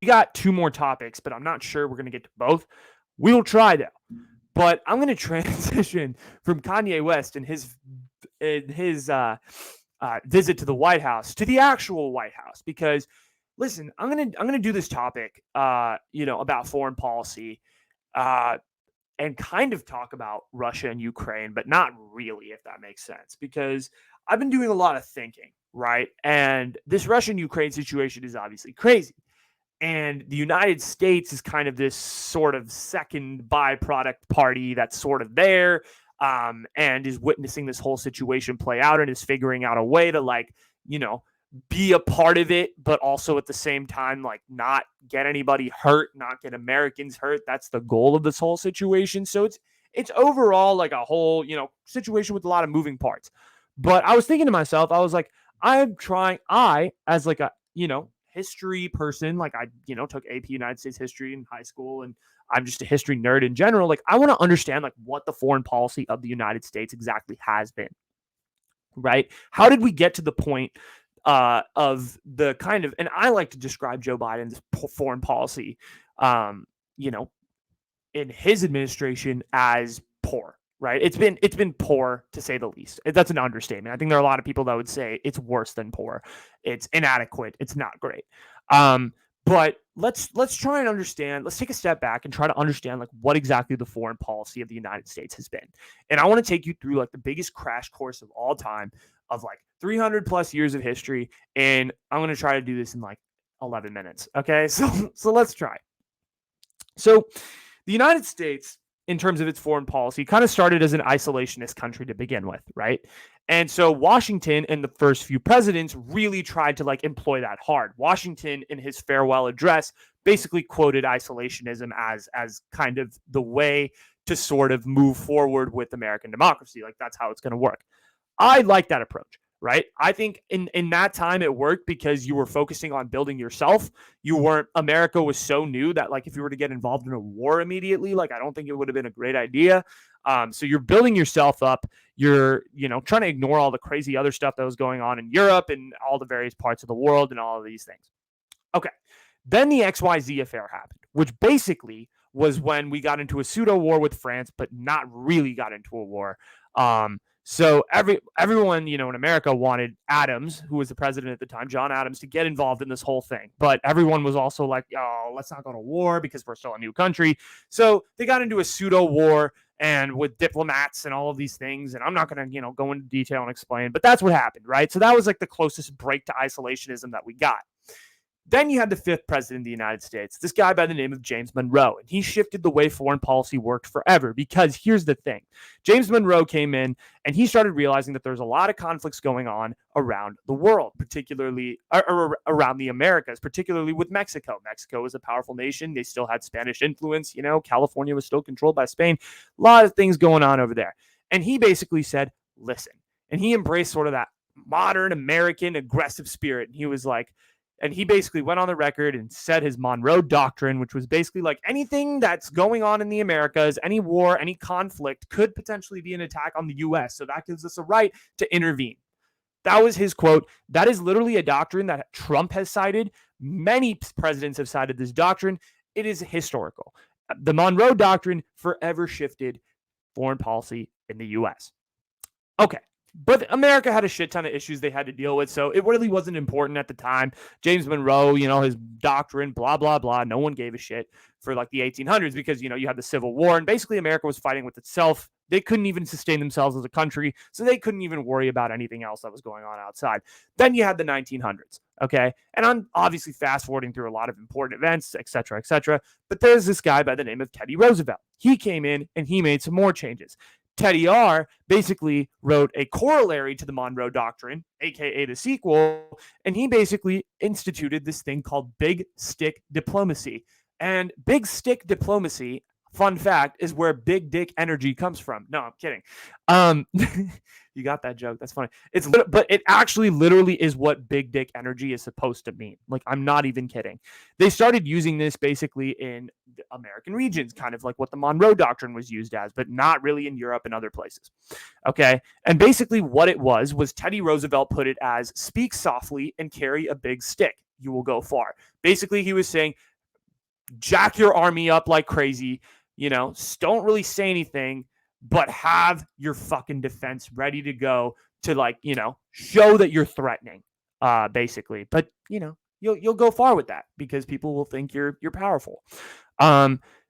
got two more topics, but I'm not sure we're going to get to both. We'll try though. But I'm going to transition from Kanye West and his visit to the White House to the actual White House, because listen, I'm gonna do this topic, about foreign policy, and kind of talk about Russia and Ukraine, but not really, if that makes sense, because I've been doing a lot of thinking, right? And this Russian-Ukraine situation is obviously crazy. And the United States is kind of this sort of second byproduct party that's sort of there, and is witnessing this whole situation play out and is figuring out a way to, be a part of it, but also at the same time, not get anybody hurt, not get Americans hurt. That's the goal of this whole situation. So it's overall like a whole, situation with a lot of moving parts. But I was thinking to myself, I was like, as like a, history person, like I, took AP United States history in high school, and I'm just a history nerd in general. Like I want to understand like what the foreign policy of the United States exactly has been, right? How did we get to the point of the kind of, and I like to describe Joe Biden's foreign policy, in his administration as poor, right? It's been poor, to say the least. That's an understatement. I think there are a lot of people that would say it's worse than poor. It's inadequate. It's not great. But let's try and understand. Let's take a step back and try to understand like what exactly the foreign policy of the United States has been. And I want to take you through like the biggest crash course of all time of like 300 plus years of history. And I'm going to try to do this in like 11 minutes. Okay, so let's try. So the United States, in terms of its foreign policy, kind of started as an isolationist country to begin with, right? And so Washington and the first few presidents really tried to like employ that hard. Washington, in his farewell address, basically quoted isolationism as kind of the way to sort of move forward with American democracy. Like that's how it's going to work. I like that approach, right? I think in that time it worked because you were focusing on building yourself. America was so new that like if you were to get involved in a war immediately, like I don't think it would have been a great idea. So you're building yourself up. You're, trying to ignore all the crazy other stuff that was going on in Europe and all the various parts of the world and all of these things. Okay. Then the XYZ affair happened, which basically was when we got into a pseudo war with France, but not really got into a war. So everyone, in America wanted Adams, who was the president at the time, John Adams, to get involved in this whole thing. But everyone was also like, oh, let's not go to war because we're still a new country. So they got into a pseudo war and with diplomats and all of these things. And I'm not going to, go into detail and explain, but that's what happened, right? So that was like the closest break to isolationism that we got. Then you had the fifth president of the United States, this guy by the name of James Monroe, and he shifted the way foreign policy worked forever because here's the thing. James Monroe came in and he started realizing that there's a lot of conflicts going on around the world, particularly around the Americas, particularly with Mexico. Mexico was a powerful nation. They still had Spanish influence. California was still controlled by Spain. A lot of things going on over there. And he basically said, listen, and he embraced sort of that modern American aggressive spirit. And he was like, and he basically went on the record and said his Monroe Doctrine, which was basically like anything that's going on in the Americas, any war, any conflict could potentially be an attack on the U.S. So that gives us a right to intervene. That was his quote. That is literally a doctrine that Trump has cited. Many presidents have cited this doctrine. It is historical. The Monroe Doctrine forever shifted foreign policy in the U.S. Okay. But America had a shit ton of issues they had to deal with, so it really wasn't important at the time. James Monroe, his doctrine, blah, blah, blah. No one gave a shit for like the 1800s because, you had the Civil War, and basically America was fighting with itself. They couldn't even sustain themselves as a country, so they couldn't even worry about anything else that was going on outside. Then you had the 1900s, okay? And I'm obviously fast-forwarding through a lot of important events, et cetera, but there's this guy by the name of Teddy Roosevelt. He came in, and he made some more changes. Teddy R basically wrote a corollary to the Monroe Doctrine, aka the sequel, and he basically instituted this thing called big stick diplomacy. And big stick diplomacy, fun fact, is where big dick energy comes from. No, I'm kidding. You got that joke. That's funny. But it actually literally is what big dick energy is supposed to mean. Like, I'm not even kidding. They started using this basically in the American regions, kind of like what the Monroe Doctrine was used as, but not really in Europe and other places. Okay. And basically what it was Teddy Roosevelt put it as speak softly and carry a big stick. You will go far. Basically, he was saying, jack your army up like crazy, don't really say anything, but have your fucking defense ready to go to show that you're threatening, basically. But you'll go far with that because people will think you're powerful.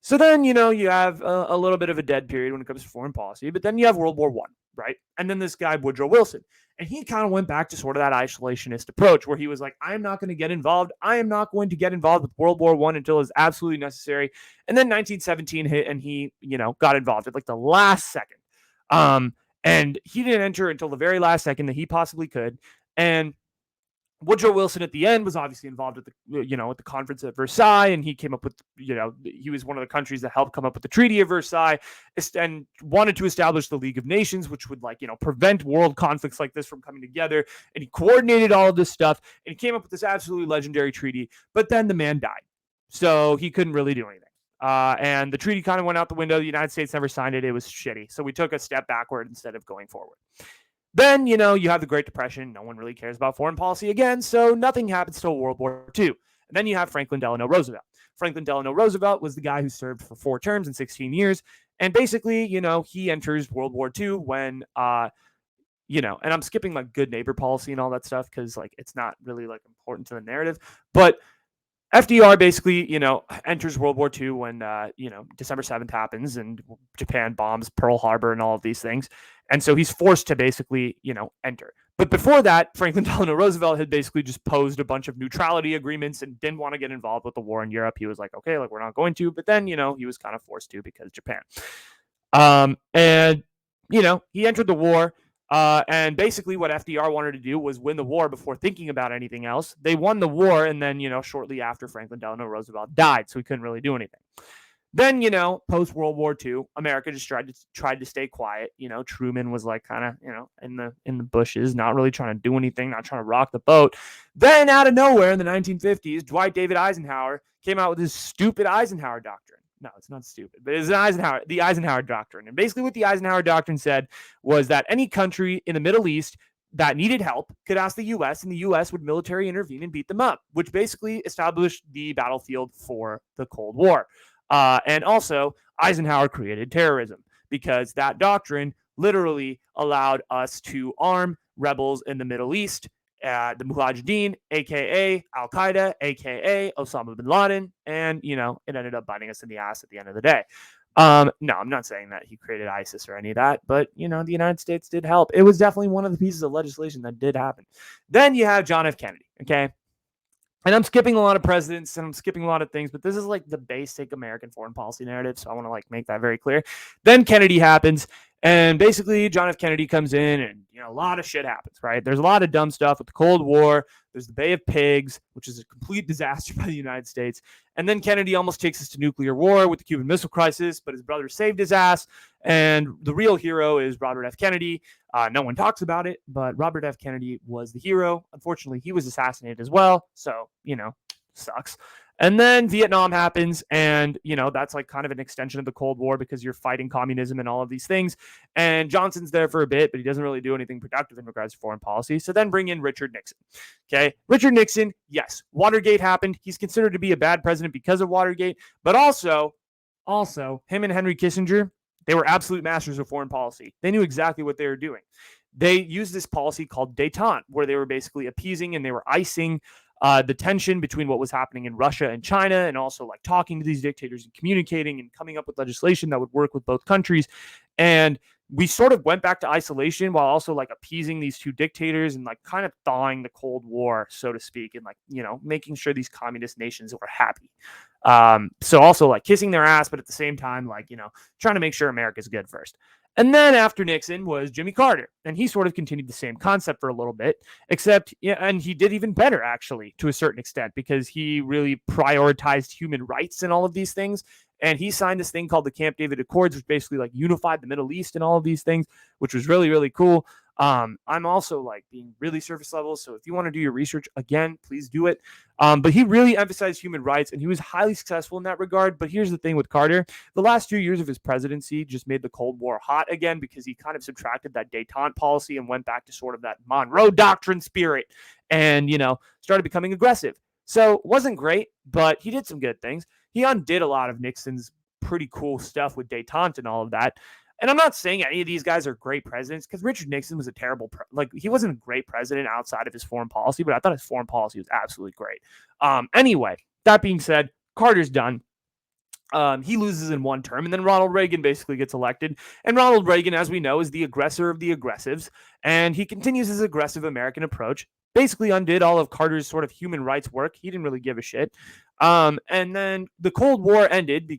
So then, you have a little bit of a dead period when it comes to foreign policy, but then you have World War I, right? And then this guy, Woodrow Wilson, and he kind of went back to sort of that isolationist approach where he was like, I'm not going to get involved. I am not going to get involved with World War I until it's absolutely necessary. And then 1917 hit and he, got involved at like the last second. And he didn't enter until the very last second that he possibly could. And Woodrow Wilson at the end was obviously involved at the conference at Versailles, and he came up with, he was one of the countries that helped come up with the Treaty of Versailles and wanted to establish the League of Nations, which would prevent world conflicts like this from coming together. And he coordinated all of this stuff, and he came up with this absolutely legendary treaty. But then the man died, so he couldn't really do anything. And the treaty kind of went out the window. The United States never signed it. It was shitty. So we took a step backward instead of going forward. Then, you have the Great Depression. No one really cares about foreign policy again, so nothing happens till World War II. And then you have Franklin Delano Roosevelt. Franklin Delano Roosevelt was the guy who served for 4 terms in 16 years. And basically, he enters World War II when, and I'm skipping like good neighbor policy and all that stuff because it's not really important to the narrative. But FDR basically, enters World War II when, December 7th happens and Japan bombs Pearl Harbor and all of these things. And so he's forced to basically, enter. But before that, Franklin Delano Roosevelt had basically just posed a bunch of neutrality agreements and didn't want to get involved with the war in Europe. He was like, okay, we're not going to. But then, he was kind of forced to because Japan. And, he entered the war. And basically what FDR wanted to do was win the war before thinking about anything else. They won the war, and then, shortly after, Franklin Delano Roosevelt died, so he couldn't really do anything. Then, post World War II, America just tried to stay quiet. Truman was kind of, in the bushes, not really trying to do anything, not trying to rock the boat. Then out of nowhere in the 1950s, Dwight David Eisenhower came out with his stupid Eisenhower Doctrine. No, it's not stupid, but it's the Eisenhower Doctrine. And basically what the Eisenhower Doctrine said was that any country in the Middle East that needed help could ask the U.S., and the U.S. would military intervene and beat them up, which basically established the battlefield for the Cold War. And also, Eisenhower created terrorism because that doctrine literally allowed us to arm rebels in the Middle East, the Mujahideen, a.k.a. Al-Qaeda, a.k.a. Osama bin Laden, and, it ended up biting us in the ass at the end of the day. No, I'm not saying that he created ISIS or any of that, but, the United States did help. It was definitely one of the pieces of legislation that did happen. Then you have John F. Kennedy, okay? And I'm skipping a lot of presidents and I'm skipping a lot of things, but this is the basic American foreign policy narrative. So I want to make that very clear. Then Kennedy happens, and basically John F. Kennedy comes in, and a lot of shit happens, right? There's a lot of dumb stuff with the Cold War. There's the Bay of Pigs, which is a complete disaster by the United States. And then Kennedy almost takes us to nuclear war with the Cuban Missile Crisis, but his brother saved his ass. And the real hero is Robert F. Kennedy. No one talks about it, but Robert F. Kennedy was the hero. Unfortunately, he was assassinated as well. So, sucks. And then Vietnam happens, and, that's kind of an extension of the Cold War because you're fighting communism and all of these things. And Johnson's there for a bit, but he doesn't really do anything productive in regards to foreign policy. So then bring in Richard Nixon. Okay. Richard Nixon, yes, Watergate happened. He's considered to be a bad president because of Watergate, but also him and Henry Kissinger, they were absolute masters of foreign policy. They knew exactly what they were doing. They used this policy called détente, where they were basically appeasing and they were icing the tension between what was happening in Russia and China, and also talking to these dictators and communicating and coming up with legislation that would work with both countries. And we sort of went back to isolation while also appeasing these two dictators and kind of thawing the Cold War, so to speak, and making sure these communist nations were happy. So also kissing their ass, but at the same time, trying to make sure America's good first. And then after Nixon was Jimmy Carter, and he sort of continued the same concept for a little bit, except, and he did even better, actually, to a certain extent, because he really prioritized human rights and all of these things. And he signed this thing called the Camp David Accords, which basically unified the Middle East and all of these things, which was really, really cool. I'm also being really surface level. So if you want to do your research, again, please do it. But he really emphasized human rights, and he was highly successful in that regard. But here's the thing with Carter. The last 2 years of his presidency just made the Cold War hot again because he kind of subtracted that détente policy and went back to sort of that Monroe Doctrine spirit and, started becoming aggressive. So it wasn't great, but he did some good things. he undid a lot of Nixon's pretty cool stuff with détente and all of that. And I'm not saying any of these guys are great presidents, because Richard Nixon was a terrible, he wasn't a great president outside of his foreign policy, but I thought his foreign policy was absolutely great. Anyway, that being said, Carter's done. He loses in one term, and then Ronald Reagan basically gets elected. And Ronald Reagan, as we know, is the aggressor of the aggressives, and he continues his aggressive American approach, basically undid all of Carter's sort of human rights work. He didn't really give a shit. And then the Cold War ended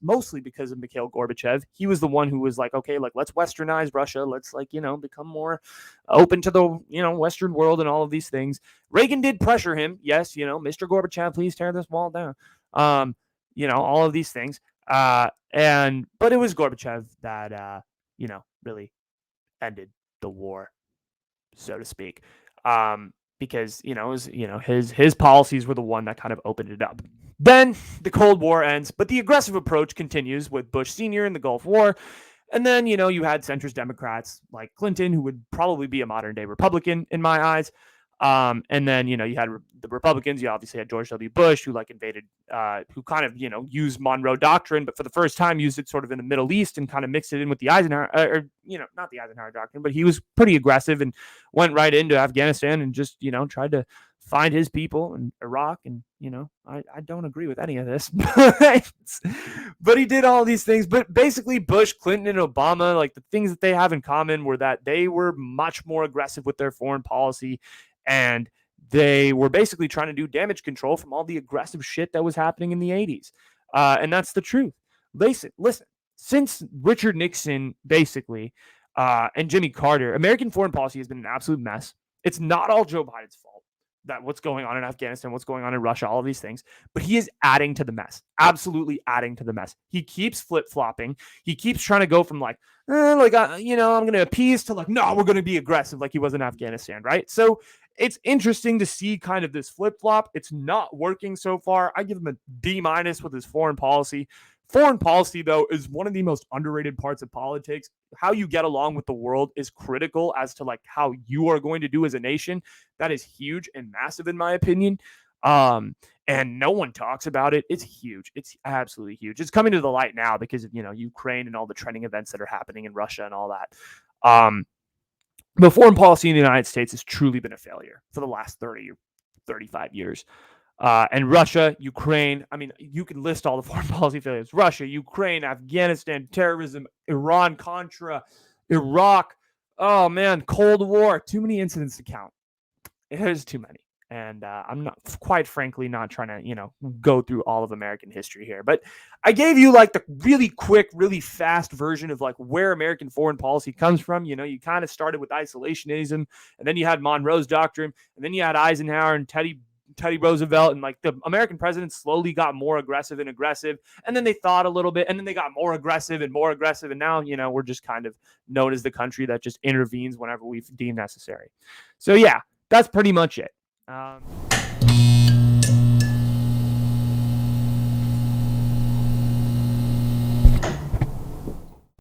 mostly because of Mikhail Gorbachev. He was the one who was like, okay, let's westernize Russia. Let's become more open to the, Western world and all of these things. Reagan did pressure him. Yes, Mr. Gorbachev, please tear this wall down. All of these things. But it was Gorbachev that, really ended the war, so to speak. Because, it was, his policies were the one that kind of opened it up. Then the Cold War ends, but the aggressive approach continues with Bush Sr. in the Gulf War. And then, you had centrist Democrats like Clinton, who would probably be a modern day Republican in my eyes. And then, you had the Republicans. You obviously had George W. Bush, who invaded, who kind of, used Monroe Doctrine, but for the first time used it sort of in the Middle East and kind of mixed it in with the Eisenhower, not the Eisenhower Doctrine, but he was pretty aggressive and went right into Afghanistan and just, tried to find his people in Iraq. And, I don't agree with any of this, but he did all these things. But basically Bush, Clinton, and Obama, the things that they have in common were that they were much more aggressive with their foreign policy. And they were basically trying to do damage control from all the aggressive shit that was happening in the 80s. And that's the truth. Listen, since Richard Nixon, basically, and Jimmy Carter, American foreign policy has been an absolute mess. It's not all Joe Biden's fault. That what's going on in Afghanistan, what's going on in Russia, all of these things. But he is adding to the mess. Absolutely adding to the mess. He keeps flip-flopping. He keeps trying to go from I'm going to appease to no, we're going to be aggressive like he was in Afghanistan, right? So it's interesting to see kind of this flip-flop. It's not working so far. I give him a D- with his foreign policy. Foreign policy, though, is one of the most underrated parts of politics. How you get along with the world is critical as to how you are going to do as a nation. That is huge and massive, in my opinion. And no one talks about it. It's huge. It's absolutely huge. It's coming to the light now because of, Ukraine and all the trending events that are happening in Russia and all that. But foreign policy in the United States has truly been a failure for the last 30 or 35 years. And Russia, Ukraine, you can list all the foreign policy failures. Russia, Ukraine, Afghanistan, terrorism, Iran, Contra, Iraq. Oh, man, Cold War. Too many incidents to count. There's too many. And I'm not, quite frankly, not trying to, go through all of American history here. But I gave you the really quick, really fast version of where American foreign policy comes from. You kind of started with isolationism, and then you had Monroe's Doctrine, and then you had Eisenhower and Teddy Roosevelt, and the American presidents slowly got more aggressive, and then they thought a little bit, and then they got more aggressive, and now we're just kind of known as the country that just intervenes whenever we deem necessary. So yeah, that's pretty much it.